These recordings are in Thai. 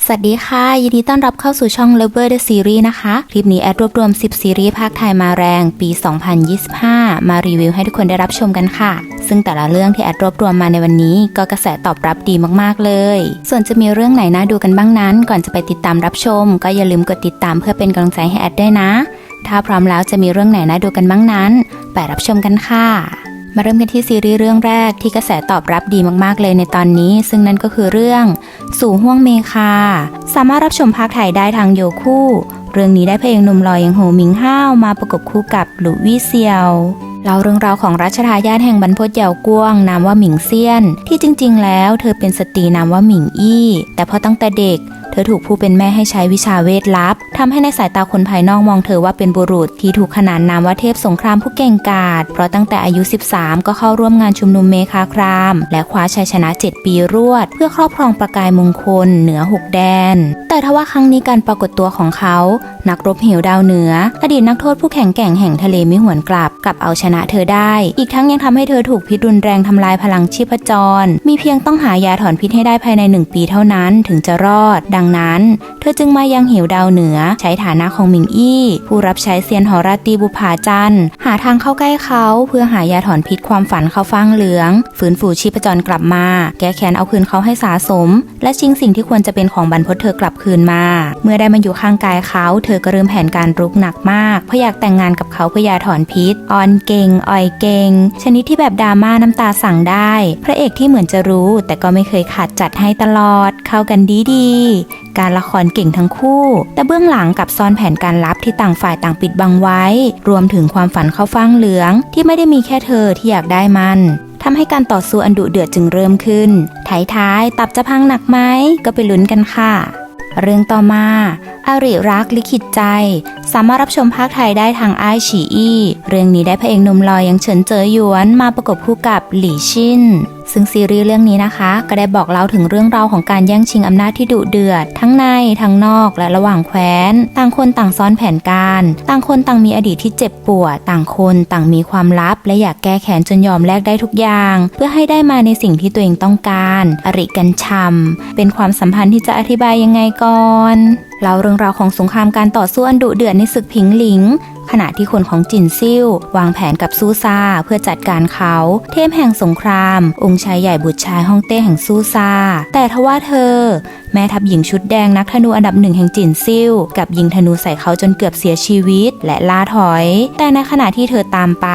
สวัสดีค่ะยินดีต้อนรับเข้าสู่ช่อง Lover the Series นะคะคลิปนี้แอดรวบรวม10ซีรีส์ภาคไทยมาแรงปี 2025 มารีวิวให้ทุกคนได้รับชมกันค่ะซึ่งแต่ละเรื่องที่แอดรวบรวมมาในวันนี้ก็กระแสตอบรับดีมากๆเลยส่วนจะมีเรื่องไหนน่าดูกันบ้างนั้นก่อนจะไปติดตามรับชมก็อย่าลืมกดติดตามเพื่อเป็นกำลังใจให้แอดด้วยนะถ้าพร้อมแล้วจะมีเรื่องไหนน่าดูกันบ้างนั้นไปรับชมกันค่ะมาเริ่มกันที่ซีรีส์เรื่องแรกที่กระแสตอบรับดีมากๆเลยในตอนนี้ซึ่งนั่นก็คือเรื่องสู่ห้วงเมฆาสามารถรับชมภาคไทยได้ทางโยคู่เรื่องนี้ได้เพลงหนุ่มหล่ออย่างโหมิงห้าวมาประกบคู่กับหลุยวี่เซียวเล่าเรื่องราวของรัชทายาทแห่งบรรพตเยาวกวงนามว่าหมิงเซียนที่จริงๆแล้วเธอเป็นสตรีนามว่าหมิงอี้แต่พอตั้งแต่เด็กเธอถูกผู้เป็นแม่ให้ใช้วิชาเวทลับทำให้ในสายตาคนภายนอกมองเธอว่าเป็นบุรุษที่ถูกขนานนามว่าเทพสงครามผู้เก่งกาจเพราะตั้งแต่อายุ13ก็เข้าร่วมงานชุมนุมเมฆาครามและคว้าชัยชนะ7ปีรวดเพื่อครอบครองประกายมงคลเหนือ6แดนแต่ทว่าครั้งนี้การปรากฏตัวของเขานักรบเหวดาวเหนืออดีตนักโทษผู้แข็งแกร่งแห่งทะเลมิหวนกลับเอาชนะเธอได้อีกทั้งยังทำให้เธอถูกพิษรุนแรงทำลายพลังชีพจรมีเพียงต้องหายาถอนพิษให้ได้ภายใน1ปีเท่านั้นถึงจะรอดดังนั้นเธอจึงมายังเหวดาวเหนือใช้ฐานะของหมิงอี้ผู้รับใช้เซียนหอราตรีบุภาจันทร์หาทางเข้าใกล้เขาเพื่อหายาถอนพิษความฝันเขาฟางเหลืองฟื้นฟูชีพจรกลับมาแก้แค้นเอาคืนเขาให้สาสมและชิงสิ่งที่ควรจะเป็นของบรรพตเธอกลับคืนมาเมื่อได้มาอยู่ข้างกายเขาเธอก็เริ่มแผนการรุกหนักมากเพราะอยากแต่งงานกับเขาเพื่อยาถอนพิษอ่อนเก่งอ่อยเก่งชนิดที่แบบดราม่าน้ำตาสั่งได้พระเอกที่เหมือนจะรู้แต่ก็ไม่เคยขาดจัดให้ตลอดเข้ากันดีการละครเก่งทั้งคู่แต่เบื้องหลังกับซ่อนแผนการลับที่ต่างฝ่ายต่างปิดบังไว้รวมถึงความฝันเข้าฟางเหลืองที่ไม่ได้มีแค่เธอที่อยากได้มันทำให้การต่อสู้อันดุเดือดจึงเริ่มขึ้นท้ายตับจะพังหนักไหมก็ไปลุ้นกันค่ะเรื่องต่อมาอาริรักลิขิตใจสามารถรับชมภาคไทยได้ทางอ้ายฉีอี้เรื่องนี้ได้พระเอกหนุ่มหล่ออย่างเฉินเจ๋อหยวนมาประกบคู่กับหลี่ชินซึ่งซีรีส์เรื่องนี้นะคะก็ได้บอกเล่าถึงเรื่องราวของการแย่งชิงอำนาจที่ดุเดือดทั้งในทั้งนอกและระหว่างแคว้นต่างคนต่างซ้อนแผนการต่างคนต่างมีอดีตที่เจ็บปวดต่างคนต่างมีความลับและอยากแก้แค้นจนยอมแลกได้ทุกอย่างเพื่อให้ได้มาในสิ่งที่ตัวเองต้องการอริกันช่ำเป็นความสัมพันธ์ที่จะอธิบายยังไงก่อนเล่าเรื่องราวของสงครามการต่อสู้อันดุเดือดในศึกผิงหลิงขณะที่คนของจินซิ่ววางแผนกับซูซาเพื่อจัดการเขาเทพแห่งสงครามองค์ชายใหญ่บุตรชายฮ่องเต้แห่งซูซาแต่ทว่าเธอแม่ทัพหญิงชุดแดงนักธนูอันดับ1แห่งจินซิ่วกับยิงธนูใส่เขาจนเกือบเสียชีวิตและล่าถอยแต่ในขณะที่เธอตามไป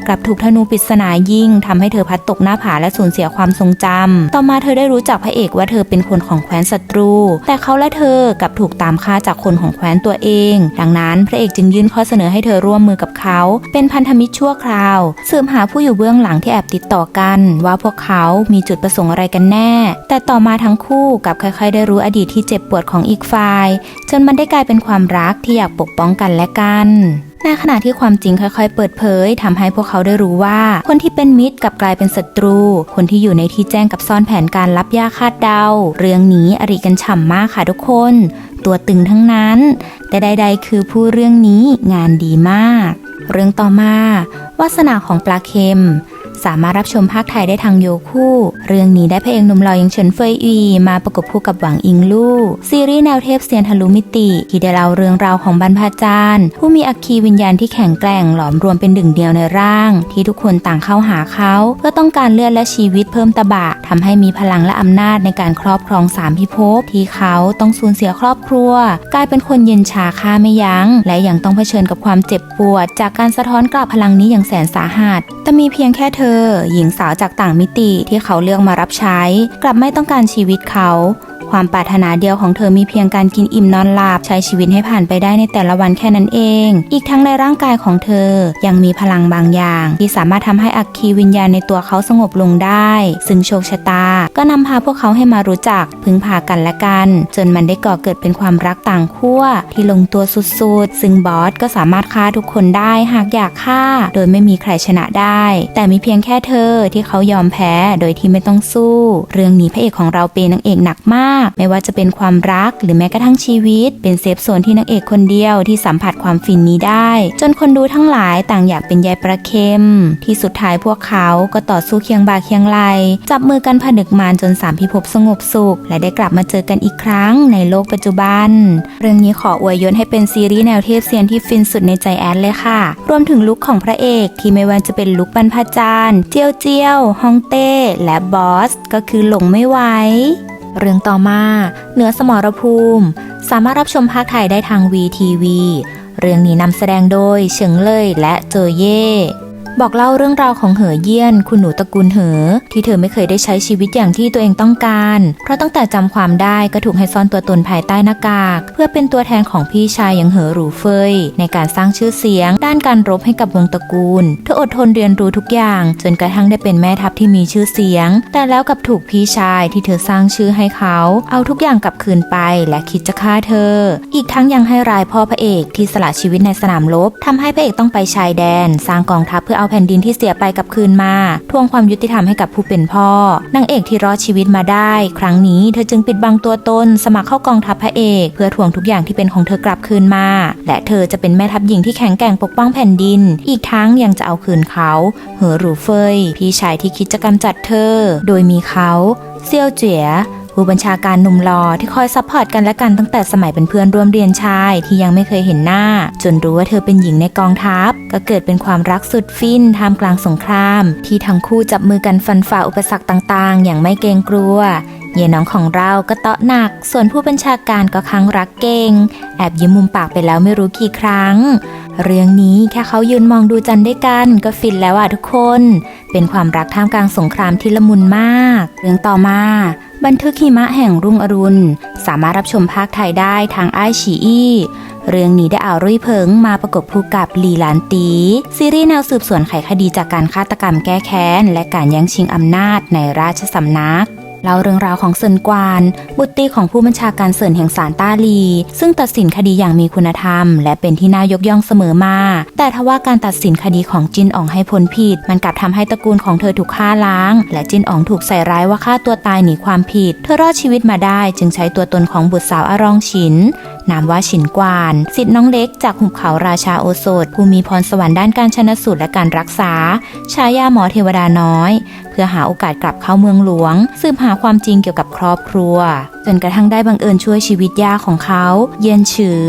กลับถูกธนูปริศนายิงทำให้เธอพัดตกหน้าผาและสูญเสียความทรงจำต่อมาเธอได้รู้จักพระเอกว่าเธอเป็นคนของแคว้นศัตรูแต่เขาและเธอกลับถูกตามฆ่าจากคนของแคว้นตัวเองดังนั้นพระเอกจึงยื่นข้อเสนอให้เธอร่วมมือกับเขาเป็นพันธมิตรชั่วคราวสืบหาผู้อยู่เบื้องหลังที่แอบติดต่อกันว่าพวกเขามีจุดประสงค์อะไรกันแน่แต่ต่อมาทั้งคู่กลับค่อยๆได้รู้อดีตที่เจ็บปวดของอีกฝ่ายจนมันได้กลายเป็นความรักที่อยากปกป้องกันและกันในขณะที่ความจริงค่อยๆเปิดเผยทำให้พวกเขาได้รู้ว่าคนที่เป็นมิตรกลับกลายเป็นศัตรูคนที่อยู่ในที่แจ้งกับซ่อนแผนการลับยากคาดเดาเรื่องนี้อริกันฉ่ำมากค่ะทุกคนตัวตึงทั้งนั้นแต่ใดๆคือผู้เรื่องนี้งานดีมากเรื่องต่อมาวาสนาของปลาเค็มสามารถรับชมภาคไทยได้ทางโยคู่เรื่องนี้ได้พระเอกหนุ่มหล่ออย่างเฉินเฟยอีมาประกบคู่กับหวังอิงลู่ซีรีส์แนวเทพเซียนทะลุมิติที่ได้เล่าเรื่องราวของบรรพจารย์ผู้มีอัคคีวิญญาณที่แข็งแกร่งหลอมรวมเป็นหนึ่งเดียวในร่างที่ทุกคนต่างเข้าหาเขาเพื่อต้องการเลือดและชีวิตเพิ่มตบะทำให้มีพลังและอำนาจในการครอบครอง3พิภพที่เขาต้องสูญเสียครอบครัวกลายเป็นคนเย็นชาฆ่าไม่ยั้งและยังต้องเผชิญกับความเจ็บปวดจากการสะท้อนกลับพลังนี้อย่างแสนสาหัสแต่มีเพียงแค่เธอหญิงสาวจากต่างมิติที่เขาเลือกมารับใช้กลับไม่ต้องการชีวิตเขาความปรารถนาเดียวของเธอมีเพียงการกินอิ่มนอนหลับใช้ชีวิตให้ผ่านไปได้ในแต่ละวันแค่นั้นเองอีกทั้งในร่างกายของเธอยังมีพลังบางอย่างที่สามารถทำให้อัคคีวิญญาณในตัวเขาสงบลงได้ซึ่งโชคชะตาก็นำพาพวกเขาให้มารู้จักพึ่งพากันและกันจนมันได้ก่อเกิดเป็นความรักต่างขั้วที่ลงตัวสุดๆซึ่งบอสก็สามารถฆ่าทุกคนได้หากอยากฆ่าโดยไม่มีใครชนะได้แต่มีเพียงแค่เธอที่เขายอมแพ้โดยที่ไม่ต้องสู้เรื่องนี้พระเอกของเราเป็นนางเอกหนักมาก ากไม่ว่าจะเป็นความรักหรือแม้กระทั่งชีวิตเป็นเซฟโซนที่นางเอกคนเดียวที่สัมผัสความฟินนี้ได้จนคนดูทั้งหลายต่างอยากเป็นยายประเค็มที่สุดท้ายพวกเขาก็ต่อสู้เคียงบ่าเคียงไหลจับมือกันผนึกมารจนสามพิภพสงบสุขและได้กลับมาเจอกันอีกครั้งในโลกปัจจุบันเรื่องนี้ขออวยยศให้เป็นซีรีส์แนวเทพเซียนที่ฟินสุดในใจแอดเลยค่ะรวมถึงลุคของพระเอกที่ไม่ว่าจะเป็นลุคบรรพจารย์เจียวเจียวฮองเต้และบอสก็คือหลงไม่ไหวเรื่องต่อมาเหนือสมรภูมิสามารถรับชมภาคไทยได้ทาง VTV เรื่องนี้นำแสดงโดยเฉิงเล่ยและโจเย่บอกเล่าเรื่องราวของเหอเยี่ยนคุณหนูตระกูลเหอที่เธอไม่เคยได้ใช้ชีวิตอย่างที่ตัวเองต้องการเพราะตั้งแต่จำความได้ก็ถูกให้ซ่อนตัวตนภายใต้หน้ากากเพื่อเป็นตัวแทนของพี่ชายอย่างเหอหรูเฟยในการสร้างชื่อเสียงด้านการรบให้กับวงตระกูลเธออดทนเรียนรู้ทุกอย่างจนกระทั่งได้เป็นแม่ทัพที่มีชื่อเสียงแต่แล้วกับถูกพี่ชายที่เธอสร้างชื่อให้เขาเอาทุกอย่างกลับคืนไปและคิดจะฆ่าเธออีกทั้งยังให้ร้ายพ่อพระเอกที่สละชีวิตในสนามรบทำให้พระเอกต้องไปชายแดนสร้างกองทัพเพื่อเอาแผ่นดินที่เสียไปกับคืนมาทวงความยุติธรรมให้กับผู้เป็นพ่อนางเอกที่รอดชีวิตมาได้ครั้งนี้เธอจึงปิดบังตัวตนสมัครเข้ากองทัพพระเอกเพื่อทวงทุกอย่างที่เป็นของเธอกลับคืนมาและเธอจะเป็นแม่ทัพหญิงที่แข็งแกร่งปกป้องแผ่นดินอีกทั้งยังจะเอาคืนเขาเหอหรูเฟยพี่ชายที่คิดจะกำจัดเธอโดยมีเขาเซี่ยวเจ๋ยผู้บัญชาการหนุ่มหล่อที่คอยซัพพอร์ตกันและกันตั้งแต่สมัยเป็นเพื่อนร่วมเรียนชายที่ยังไม่เคยเห็นหน้าจนรู้ว่าเธอเป็นหญิงในกองทัพก็เกิดเป็นความรักสุดฟินท่ามกลางสงครามที่ทั้งคู่จับมือกันฟันฝ่าอุปสรรคต่างๆอย่างไม่เกรงกลัวเย่น้องของเราก็เตาะหนักส่วนผู้บัญชาการก็ครั้งรักเก่งแอบยิ้มมุมปากไปแล้วไม่รู้กี่ครั้งเรื่องนี้แค่เขายืนมองดูจันด้วยกันก็ฟินแล้วอ่ะทุกคนเป็นความรักท่ามกลางสงครามที่ละมุนมากเรื่องต่อมาบันทึกหิมะแห่งรุ่งอรุณสามารถรับชมภาคไทยได้ทางอ้ายฉีอี้เรื่องนี้ได้เอารุ่ยเพิงมาประกบคู่กับหลี่หลานตีซีรีส์แนวสืบสวนไขคดีจากการฆาตกรรมแก้แค้นและการแย่งชิงอำนาจในราชสำนักเล่าเรื่องราวของเซินกวานบุตรีของผู้บัญชาการเซินแห่งศาลต้าลีซึ่งตัดสินคดีอย่างมีคุณธรรมและเป็นที่น่ายกย่องเสมอมาแต่ทว่าการตัดสินคดีของจินอ๋องให้พ้นผิดมันกลับทำให้ตระกูลของเธอถูกฆ่าล้างและจินอ๋องถูกใส่ร้ายว่าฆ่าตัวตายหนีความผิดเธอรอดชีวิตมาได้จึงใช้ตัวตนของบุตรสาวอรองฉินนามว่าฉินกวานศิษย์น้องเล็กจากหุบเขาราชาโอสถผู้มีพรสวรรค์ด้านการชันสูตรและการรักษาฉายาหมอเทวดาน้อยเพื่อหาโอกาสกลับเข้าเมืองหลวงสืบหาความจริงเกี่ยวกับครอบครัวจนกระทั่งได้บังเอิญช่วยชีวิตย่าของเขาเยียนฉือ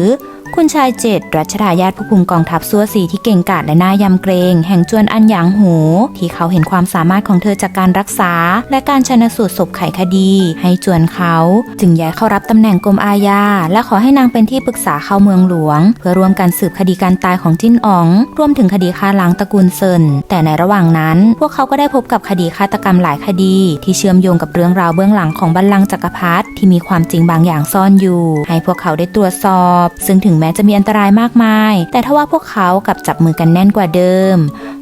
คุณชายเจ็ดรัชทายาทผู้คุมกองทัพซัวซีที่เก่งกาจและน่ายำเกรงแห่งจวนอันหยางหูที่เขาเห็นความสามารถของเธอจากการรักษาและการชันสูตรศพไขคดีให้จวนเขาจึงย้ายเข้ารับตำแหน่งกรมอาญาและขอให้นางเป็นที่ปรึกษาเข้าเมืองหลวงเพื่อร่วมกันสืบคดีการตายของจิ้นอ๋องรวมถึงคดีฆ่าล้างตระกูลเซินแต่ในระหว่างนั้นพวกเขาก็ได้พบกับคดีฆาตกรรมหลายคดีที่เชื่อมโยงกับเรื่องราวเบื้องหลังของบัลลังก์จักรพรรดิที่มีความจริงบางอย่างซ่อนอยู่ให้พวกเขาได้ตรวจสอบซึ่งถึงแม้จะมีอันตรายมากมายแต่ทว่าพวกเขากลับจับมือกันแน่นกว่าเดิม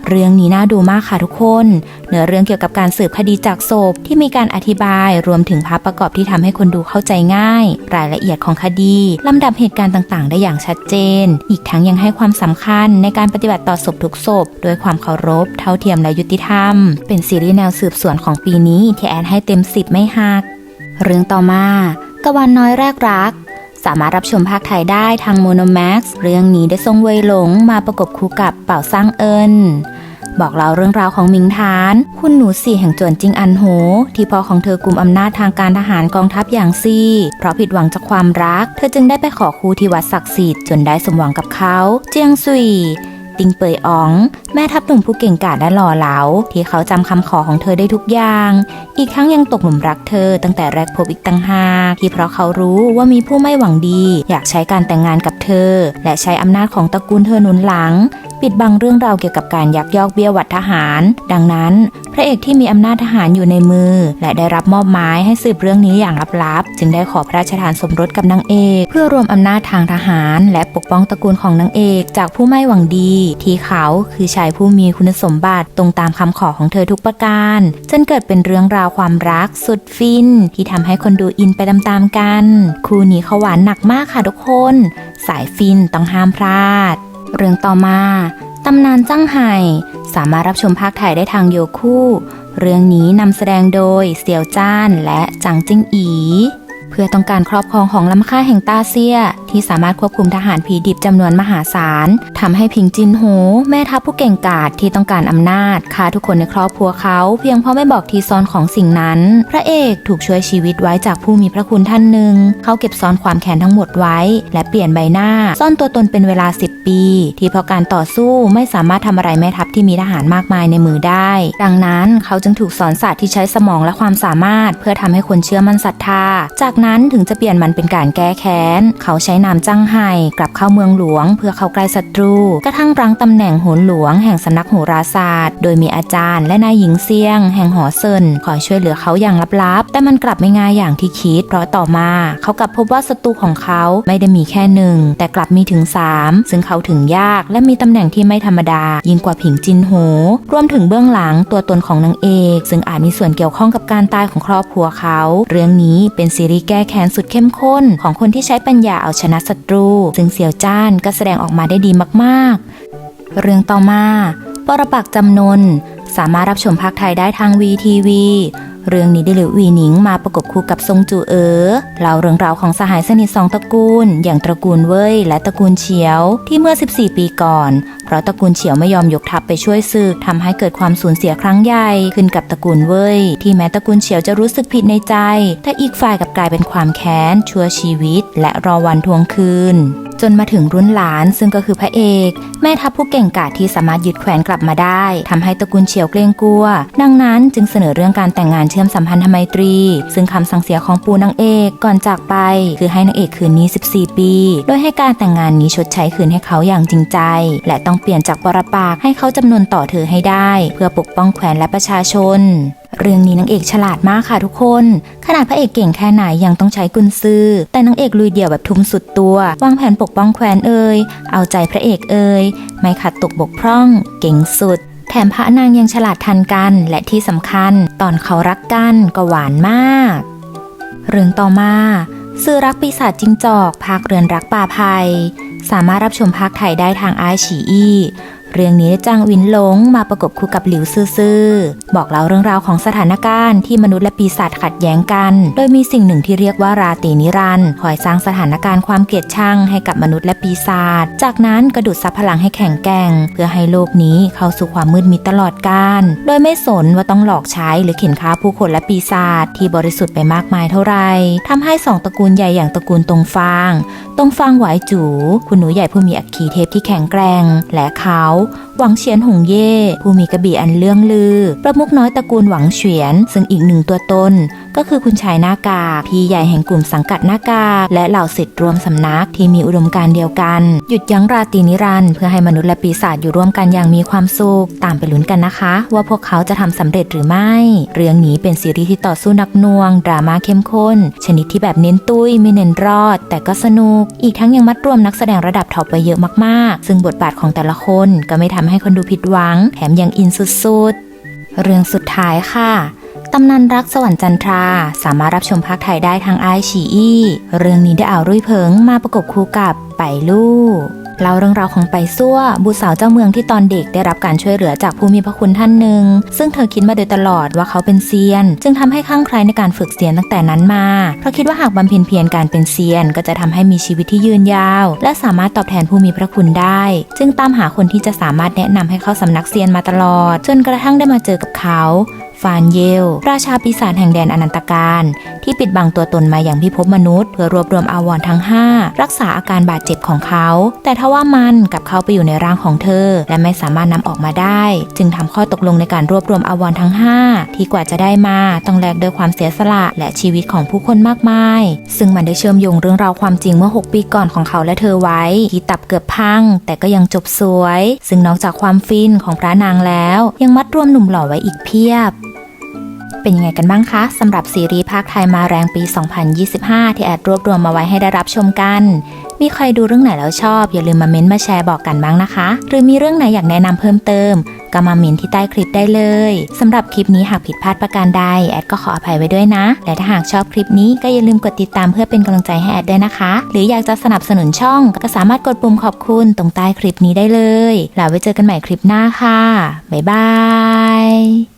เรื่องนี้น่าดูมากค่ะทุกคนเนื้อเรื่องเกี่ยวกับการสืบคดีจากศพที่มีการอธิบายรวมถึงภาพประกอบที่ทำให้คนดูเข้าใจง่ายรายละเอียดของคดีลำดับเหตุการณ์ต่างๆได้อย่างชัดเจนอีกทั้งยังให้ความสำคัญในการปฏิบัติต่อศพทุกศพด้วยความเคารพเท่าเทียมและยุติธรรมเป็นซีรีส์แนวสืบสวนของปีนี้ที่แอดให้เต็ม10ไม่หักเรื่องต่อมากะวันน้อยแรกรักสามารถรับชมภาคไทยได้ทาง Monomax เรื่องนี้ได้ทรงเว่ยหลงมาประกบคู่กับเป่าซ่างเอินบอกเล่าเรื่องราวของมิงทานคุณหนูสี่แห่งจวนจิงอันโหที่พ่อของเธอกุมอำนาจทางการทหารกองทัพอย่างซี่เพราะผิดหวังจากความรักเธอจึงได้ไปขอคู่ที่วัดศักดิ์สิทธิ์จนได้สมหวังกับเขาเจียงซุยติงเปยอ๋องแม่ทัพหนุ่มผู้เก่งกาจและหล่อเหลาที่เขาจำคำขอของเธอได้ทุกอย่างอีกทั้งยังตกหลุมรักเธอตั้งแต่แรกพบอีกต่างหากที่เพราะเขารู้ว่ามีผู้ไม่หวังดีอยากใช้การแต่งงานกับเธอและใช้อำนาจของตระกูลเธอหนุนหลังปิดบังเรื่องราวเกี่ยวกับการยักยอกเบี้ยหวัดทหารดังนั้นพระเอกที่มีอำนาจทหารอยู่ในมือและได้รับมอบหมายให้สืบเรื่องนี้อย่างลับๆจึงได้ขอพระราชทานสมรสกับนางเอกเพื่อรวมอำนาจทางทหารและปกป้องตระกูลของนางเอกจากผู้ไม่หวังดีที่เขาคือชายผู้มีคุณสมบัติตรงตามคำขอของเธอทุกประการจนเกิดเป็นเรื่องราวความรักสุดฟินที่ทำให้คนดูอินไปตามๆกันคู่นี้เขาหวานหนักมากค่ะทุกคนสายฟินต้องห้ามพลาดเรื่องต่อมาตำนานจั้งไห่สามารถรับชมภาคไทยได้ทางโยคูเรื่องนี้นำแสดงโดยเสี่ยวจ้านและจางจิ้งอีเ พื่อต้องการครอบครองของล้ำค่าแห่งต้าเซียที่สามารถควบคุมทหารผีดิบจำนวนมหาศาลทำให้ผิงจินโฮแม่ทัพผู้เก่งกาจที่ต้องการอำนาจฆ่าทุกคนในครอบครัวเขาเพียงเพราะไม่บอกที่ซ่อนของสิ่งนั้นพระเอกถูกช่วยชีวิตไว้จากผู้มีพระคุณท่านหนึ่งเขาเก็บซ่อนความแค้นทั้งหมดไว้และเปลี่ยนใบหน้าซ่อนตัวตนเป็นเวลา10 ปีที่เพราะการต่อสู้ไม่สามารถทำอะไรแม่ทัพที่มีทหารมากมายในมือได้ดังนั้นเขาจึงถูกสอนศาสตร์ที่ใช้สมองและความสามารถเพื่อทำให้คนเชื่อมั่นศรัทธาจากนั้นถึงจะเปลี่ยนมันเป็นการแก้แค้นเขาใช้นามจังไห่กลับเข้าเมืองหลวงเพื่อเข้าใกล้ศัตรูกระทั่งรั้งตำแหน่งโหรหลวงแห่งสำนักโหราศาสตร์โดยมีอาจารย์และนายหญิงเซียงแห่งหอเซินคอยช่วยเหลือเขาอย่างลับๆแต่มันกลับไม่ง่ายอย่างที่คิดเพราะต่อมาเขากลับพบว่าศัตรูของเขาไม่ได้มีแค่หนึ่งแต่กลับมีถึง3ซึ่งเขาถึงยากและมีตำแหน่งที่ไม่ธรรมดายิ่งกว่าผิงจินโหรวมถึงเบื้องหลังตัวตนของนางเอกซึ่งอาจมีส่วนเกี่ยวข้องกับการตายของครอบครัวเขาเรื่องนี้เป็นซีรีส์แก้แค้นสุดเข้มข้นของคนที่ใช้ปัญญาเอาชนะศัตรูซึ่งเสี่ยวจ้านก็แสดงออกมาได้ดีมากๆเรื่องต่อมาปรปักษ์จำนนสามารถรับชมภาคไทยได้ทาง VTV เรื่องนี้ได้หลิวหวีหนิงมาประกบคู่กับซงจูเล่าเรื่องราวของสหายสนิท2 ตระกูลอย่างตระกูลเว่ยและตระกูลเฉียวที่เมื่อ14 ปีก่อนเพราะตระกูลเฉียวไม่ยอมยกทัพไปช่วยศึกทำให้เกิดความสูญเสียครั้งใหญ่ขึ้นกับตระกูลเว่ยที่แม้ตระกูลเฉียวจะรู้สึกผิดในใจแต่อีกฝ่ายกลับกลายเป็นความแค้นชั่วชีวิตและรอวันทวงคืนจนมาถึงรุ่นหลานซึ่งก็คือพระเอกแม่ทัพผู้เก่งกาจที่สามารถยึดแคว้นกลับมาได้ทำให้ตระกูลเฉียวเกรงกลัวดังนั้นจึงเสนอเรื่องการแต่งงานเชื่อมสัมพันธไมตรีซึ่งคำสั่งเสียของปู่นางเอกก่อนจากไปคือให้นางเอกคืนนี้14 ปีโดยให้การแต่งงานนี้ชดใช้คืนให้เขาอย่างจริงใจและต้องเปลี่ยนจากปรปักษ์ให้เขาจำนวนต่อเธอให้ได้เพื่อปกป้องแคว้นและประชาชนเรื่องนี้นางเอกฉลาดมากค่ะทุกคนขนาดพระเอกเก่งแค่ไหนยังต้องใช้กุนซือแต่นางเอกลุยเดี่ยวแบบทุ่มสุดตัววางแผนปกป้องแคว้นเอาใจพระเอกไม่ขัดตกบกพร่องเก่งสุดแถมพระนางยังฉลาดทันกันและที่สำคัญตอนเขารักกันก็หวานมากเรื่องต่อมาซื่อรักปีศาจจิ้งจอกภาคเรือนรักป่าภัยสามารถรับชมภาคไทยได้ทางไอฉีอี้เรื่องนี้จางวินหลงมาประกบคู่กับหลิวซื่อบอกเล่าเรื่องราวของสถานการณ์ที่มนุษย์และปีศาจขัดแย้งกันโดยมีสิ่งหนึ่งที่เรียกว่าราตรีนิรันดร์คอยสร้างสถานการณ์ความเกลียดชังให้กับมนุษย์และปีศาจจากนั้นกระดูดซับพลังให้แข็งแกร่งเพื่อให้โลกนี้เข้าสู่ความมืดมิดตลอดกาลโดยไม่สนว่าต้องหลอกใช้หรือเข็นฆ่าผู้คนและปีศาจที่บริสุทธิ์ไปมากมายเท่าไหร่ทำให้2 ตระกูลใหญ่อย่างตระกูลตงฟางหวายจูคุณหนูใหญ่ผู้มีอัคคีเทพที่แข็งแกร่งและเขาหวังเฉียนหงเย่ผู้มีกระบี่อันเลื่องลือประมุขน้อยตระกูลหวังเฉียนซึ่งอีกหนึ่งตัวตนก็คือคุณชายหน้ากากพี่ใหญ่แห่งกลุ่มสังกัดหน้ากากและเหล่าศิษย์รวมสำนักที่มีอุดมการณ์เดียวกันหยุดยั้งราตรีนิรันดร์เพื่อให้มนุษย์และปีศาจอยู่ร่วมกันอย่างมีความสุขตามไปลุ้นกันนะคะว่าพวกเขาจะทำสำเร็จหรือไม่เรื่องนี้เป็นซีรีส์ที่ต่อสู้หนักหน่วงดราม่าเข้มข้นชนิดที่แบบเน้นตุ้ยไม่เน้นรอดแต่ก็สนุกอีกทั้งยังมัดรวมนักแสดงระดับท็อปไปเยอะมากๆซึ่งบทบาทของแต่ละคนก็ไม่ทำให้คนดูผิดหวังแถมยังอินสุดๆเรื่องสุดท้ายค่ะตำนานรักสวรรค์จันทราสามารถรับชมภาคไทยได้ทางไอฉีอี้เรื่องนี้ได้เอารุ่ยเพิงมาประกบคู่กับไปลู่เล่าเรื่องราวของไปซั่วบุตรสาวเจ้าเมืองที่ตอนเด็กได้รับการช่วยเหลือจากผู้มีพระคุณท่านหนึ่งซึ่งเธอคิดมาโดยตลอดว่าเขาเป็นเซียนจึงทำให้คลั่งไคล้ในการฝึกเซียนตั้งแต่นั้นมาเพราะคิดว่าหากบำเพ็ญเพียรการเป็นเซียนก็จะทำให้มีชีวิตที่ยืนยาวและสามารถตอบแทนผู้มีพระคุณได้จึงตามหาคนที่จะสามารถแนะนำให้เข้าสำนักเซียนมาตลอดจนกระทั่งได้มาเจอกับเขาฟานเยลราชาปีศาจแห่งแดนอนันตการที่ปิดบังตัวตนมาอย่างพิภพมนุษย์เพื่อรวบรวมอาวรณ์ทั้ง5รักษาอาการบาดเจ็บของเขาแต่ทว่ามันกลับเข้าไปอยู่ในร่างของเธอและไม่สามารถนำออกมาได้จึงทำข้อตกลงในการรวบรวมอาวรณ์ทั้ง5ที่กว่าจะได้มาต้องแลกด้วยความเสียสละและชีวิตของผู้คนมากมายซึ่งมันได้เชื่อมโยงเรื่องราวความจริงเมื่อ6 ปีก่อนของเขาและเธอไว้ที่ตับเกือบพังแต่ก็ยังจบสวยซึ่งนอกจากความฟินของพระนางแล้วยังมัดรวมหนุ่มหล่อไว้อีกเพียบเป็นยังไงกันบ้างคะสำหรับซีรีส์ภาคไทยมาแรงปี 2025 ที่แอดรวบรวมมาไว้ให้ได้รับชมกันมีใครดูเรื่องไหนแล้วชอบอย่าลืมมาเม้นต์มาแชร์บอกกันบ้างนะคะหรือมีเรื่องไหนอยากแนะนำเพิ่มเติมก็มาเม้นต์ที่ใต้คลิปได้เลยสำหรับคลิปนี้หากผิดพลาดประการใดแอดก็ขออภัยไว้ด้วยนะและถ้าหากชอบคลิปนี้ก็อย่าลืมกดติดตามเพื่อเป็นกำลังใจให้แอดด้วยนะคะหรืออยากจะสนับสนุนช่องก็สามารถกดปุ่มขอบคุณตรงใต้คลิปนี้ได้เลยแล้วไว้เจอกันใหม่คลิปหน้าค่ะบ๊ายบาย